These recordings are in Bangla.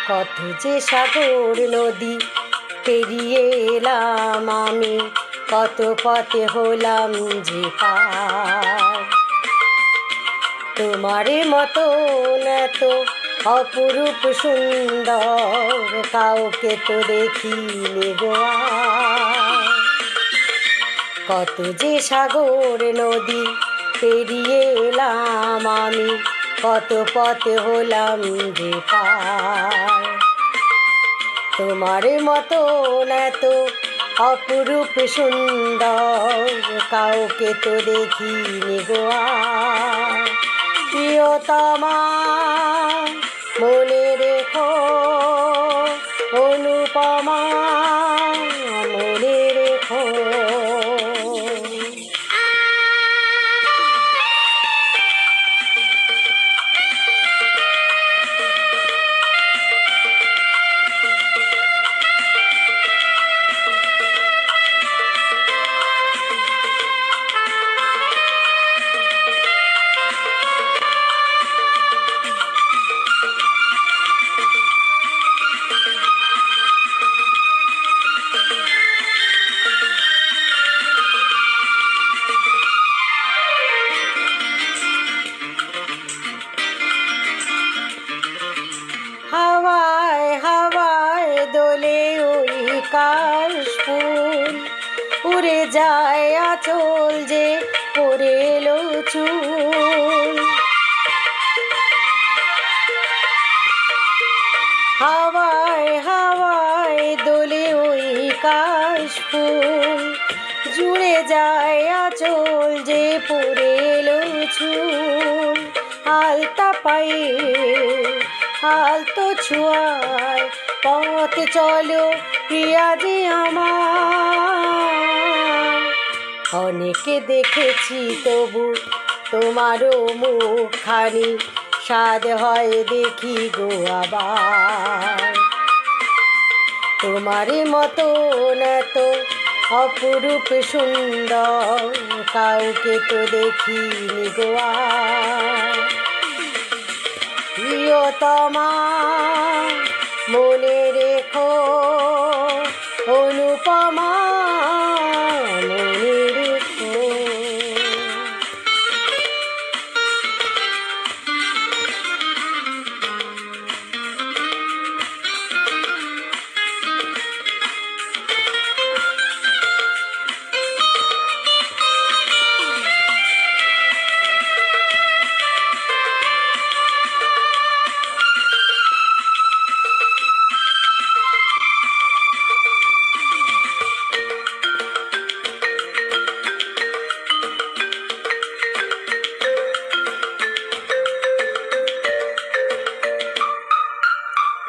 কত যে সাগর নদী পেরিয়ে এলাম আমি, কত পথে হলাম যে পার। তোমারে মতন এত অপরূপ সুন্দর কাউকে তো দেখিনি গো আর। কত যে সাগর নদী পেরিয়ে এলাম আমি, কত পথে হলাম যে পার। তোমার মতন এত অপরূপ সুন্দর কাউকে তো দেখিনি গো আর। প্রিয়তমা মনে রেখো, অনুপমা মনে রেখো। হাওয়ায় হাওয়ায় দোলে ওই কাশফুল, উড়ে যায় আঁচল যে পরে এলো চুল। হাওয়ায় হাওয়ায় দোলে ওই কাশফুল, জুড়ে যায় আঁচল যে পরে এলো চুল। আলতা পায়ে আলতো ছোঁয়ায় পথ চলো প্রিয়া যে আমার। অনেকে দেখেছি তবু তোমারও মুখখানি, স্বাদ হয় দেখি গো আবার। তোমার মতন এত অপরূপ সুন্দর কাউকে তো দেখিনি গো আর। প্রিয়তমা মনে রেখো, অনুপমা মনে রেখো।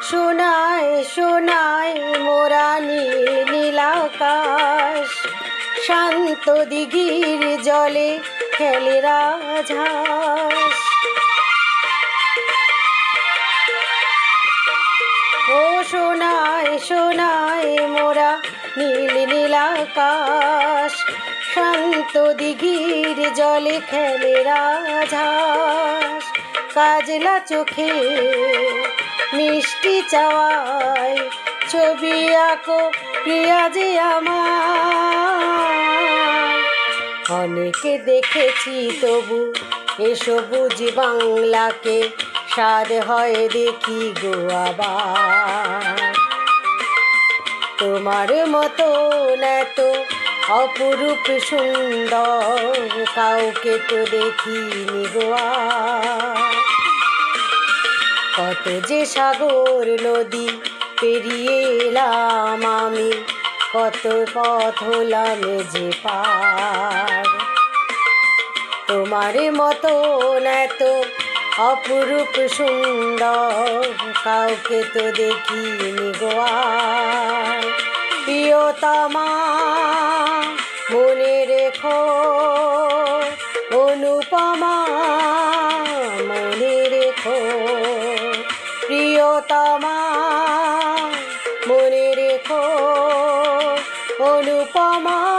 সোনায় সোনায় মোরা নীল নীলাকাশ, শান্ত দিঘির জলে খেলে রাজহাঁস। ও সোনায় সোনায় মোরা নীল নীলাকাশ, শান্ত দিঘির জলে খেলে রাজহাঁস। কাজলা চোখে মিষ্টি চাওয়ায় ছবি আঁকো প্রিয়া যে আমার। অনেকে দেখেছি তবু এ সবুজ বাংলাকে, স্বাদ হয় দেখি গো আবার। তোমার মতন এত অপরূপ সুন্দর কাউকে তো দেখিনি গো আর। কত যে সাগর নদী পেরিয়ে এলাম আমি, কত পথ হলাম যে পার। তোমার মতন এত অপরূপ সুন্দর কাউকে তো দেখিনি গো আর। প্রিয়তমা মনে রেখো, অনুপমা মনে রেখো, প্রিয়তমা মনে রেখো, অনুপমা